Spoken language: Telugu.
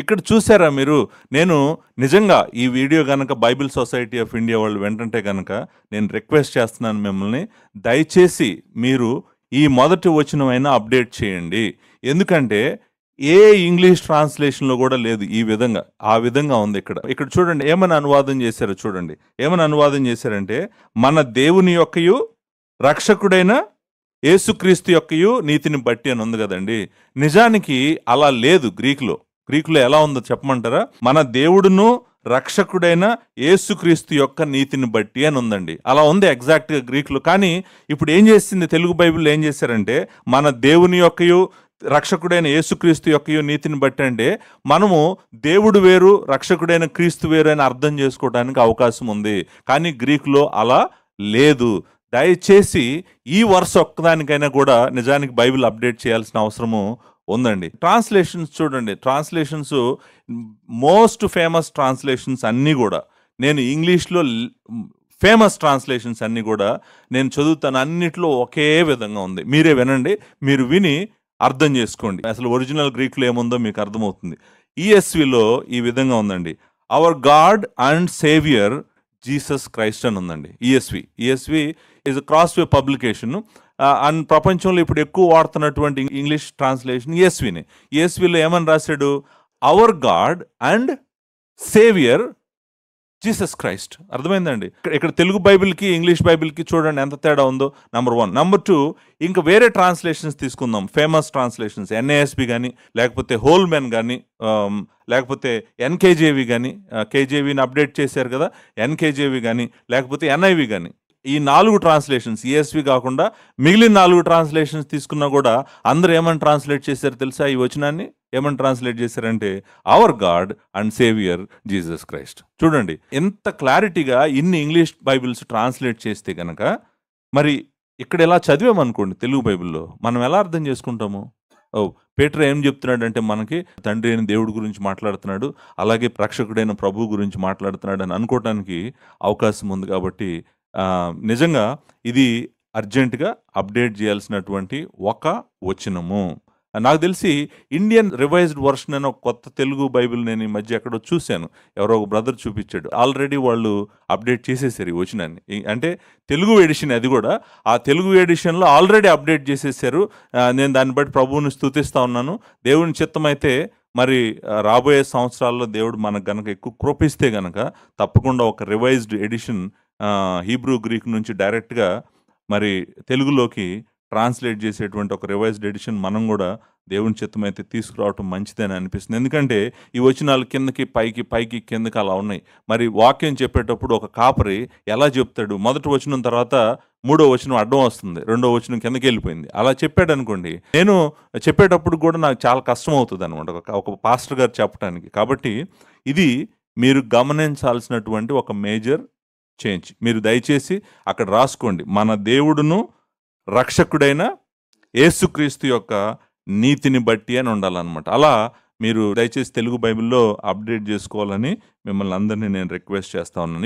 ఇక్కడ చూసారా మీరు? నేను నిజంగా ఈ వీడియో గనక బైబిల్ సొసైటీ ఆఫ్ ఇండియా వాళ్ళు వింటుంటే గనక నేను రిక్వెస్ట్ చేస్తున్నాను మిమ్మల్ని, దయచేసి మీరు ఈ మొదటి వచనమైనా అప్డేట్ చేయండి. ఎందుకంటే ఏ ఇంగ్లీష్ ట్రాన్స్లేషన్లో కూడా లేదు ఈ విధంగా. ఆ విధంగా ఉంది ఇక్కడ. ఇక్కడ చూడండి ఏమని అనువాదం చేశారో చూడండి. ఏమని అనువాదం చేశారంటే, మన దేవుని యొక్కయు రక్షకుడైన యేసుక్రీస్తు యొక్కయు నీతిని బట్టి అని ఉంది కదండి. నిజానికి అలా లేదు గ్రీకులో. గ్రీకులో ఎలా ఉందో చెప్పమంటారా? మన దేవుడును రక్షకుడైన యేసుక్రీస్తు యొక్క నీతిని బట్టి అని ఉందండి. అలా ఉంది ఎగ్జాక్ట్గా గ్రీకులో. కానీ ఇప్పుడు ఏం చేసింది తెలుగు బైబిల్ ఏం చేశారంటే, మన దేవుని యొక్కయు రక్షకుడైన యేసుక్రీస్తు యొక్క నీతిని బట్టి అంటే మనము దేవుడు వేరు రక్షకుడైన క్రీస్తు వేరు అని అర్థం చేసుకోవడానికి అవకాశం ఉంది. కానీ గ్రీకులో అలా లేదు. దయచేసి ఈ వరుస ఒక్కదానికైనా కూడా నిజానికి బైబిల్ అప్డేట్ చేయాల్సిన అవసరము ఉందండి. ట్రాన్స్లేషన్స్ చూడండి, ట్రాన్స్లేషన్స్ మోస్ట్ ఫేమస్ ట్రాన్స్లేషన్స్ అన్నీ కూడా నేను ఇంగ్లీష్లో ఫేమస్ ట్రాన్స్లేషన్స్ అన్నీ కూడా నేను చదువుతాను. అన్నిట్లో ఒకే విధంగా ఉంది. మీరే వినండి, మీరు విని అర్థం చేసుకోండి. అసలు ఒరిజినల్ గ్రీక్లో ఏముందో మీకు అర్థమవుతుంది. ఈఎస్విలో ఈ విధంగా ఉందండి, hour God and saviour Jesus Christ అని ఉందండి. ESV is a cross way publication and ప్రపంచంలో ఇప్పుడు ఎక్కువ వాడుతున్నటువంటి ఇంగ్లీష్ ట్రాన్స్లేషన్ ఈఎస్విని. ఈఎస్విలో ఏమని రాశాడు? Hour God and saviour Jesus Christ. అర్థమైందండి? ఇక్కడ తెలుగు బైబిల్కి ఇంగ్లీష్ బైబిల్కి చూడండి ఎంత తేడా ఉందో. నెంబర్ 1. నెంబర్ 2, ఇంకా వేరే ట్రాన్స్లేషన్స్ తీసుకుందాం. ఫేమస్ ట్రాన్స్లేషన్స్ ఎన్ఏఎస్బి కానీ, లేకపోతే హోల్మెన్ కానీ, లేకపోతే ఎన్కేజేవి కానీ, కేజేవిని అప్డేట్ చేశారు కదా, ఎన్కేజేవి కానీ, లేకపోతే ఎన్ఐవి కానీ, ఈ 4 ట్రాన్స్లేషన్స్ ఈఎస్వి కాకుండా మిగిలిన 4 ట్రాన్స్లేషన్స్ తీసుకున్నా కూడా అందరూ ఏమని ట్రాన్స్లేట్ చేశారు తెలుసా? ఈ వచనాన్ని ఏమని ట్రాన్స్లేట్ చేశారంటే, hour God and saviour Jesus Christ. చూడండి ఎంత క్లారిటీగా ఇన్ని ఇంగ్లీష్ బైబిల్స్ ట్రాన్స్లేట్ చేస్తే కనుక, మరి ఇక్కడ ఎలా చదివామనుకోండి తెలుగు బైబిల్లో మనం ఎలా అర్థం చేసుకుంటాము? పేతురు ఏం చెప్తున్నాడంటే, మనకి తండ్రి అయిన దేవుడి గురించి మాట్లాడుతున్నాడు, అలాగే రక్షకుడైన ప్రభు గురించి మాట్లాడుతున్నాడు అని అనుకోవటానికి అవకాశం ఉంది. కాబట్టి నిజంగా ఇది అర్జెంటుగా అప్డేట్ చేయాల్సినటువంటి ఒక వచనము. నాకు తెలిసి ఇండియన్ రివైజ్డ్ వర్షన్ అని ఒక కొత్త తెలుగు బైబిల్ నేను ఈ మధ్య ఎక్కడో చూశాను, ఎవరో ఒక బ్రదర్ చూపించాడు. ఆల్రెడీ వాళ్ళు అప్డేట్ చేసేసారు ఈ వచనాన్ని. అంటే తెలుగు ఎడిషన్, అది కూడా ఆ తెలుగు ఎడిషన్లో ఆల్రెడీ అప్డేట్ చేసేసారు. నేను దాన్ని బట్టి ప్రభువుని స్తుతిస్తూ ఉన్నాను. దేవుని చిత్తమైతే మరి రాబోయే సంవత్సరాల్లో దేవుడు మనకు గనక ఎక్కువ కృపిస్తే గనక తప్పకుండా ఒక రివైజ్డ్ ఎడిషన్ హీబ్రూ గ్రీక్ నుంచి డైరెక్ట్గా మరి తెలుగులోకి ట్రాన్స్లేట్ చేసేటువంటి ఒక రివైజ్డ్ ఎడిషన్ మనం కూడా దేవుని చిత్తమైతే తీసుకురావటం మంచిదని అనిపిస్తుంది. ఎందుకంటే ఈ వచనాలు కిందకి పైకి పైకి కిందకి అలా ఉన్నాయి. మరి వాక్యం చెప్పేటప్పుడు ఒక కాపరి ఎలా చెప్తాడు? మొదటి వచనం తర్వాత 3వ వచనం అడ్డం వస్తుంది, 2వ వచనం కిందకి వెళ్ళిపోయింది. అలా చెప్పాడు అనుకోండి, నేను చెప్పేటప్పుడు కూడా నాకు చాలా కష్టం అవుతుంది అనమాట ఒక పాస్టర్ గారు చెప్పడానికి. కాబట్టి ఇది మీరు గమనించాల్సినటువంటి ఒక మేజర్ చేంజ్. మీరు దయచేసి అక్కడ రాసుకోండి, మన దేవుడును రక్షకుడైన యేసుక్రీస్తు యొక్క నీతిని బట్టి అని ఉండాలన్నమాట. అలా మీరు దయచేసి తెలుగు బైబిల్లో అప్డేట్ చేసుకోవాలని మిమ్మల్ని అందరినీ నేను రిక్వెస్ట్ చేస్తా ఉన్నాను.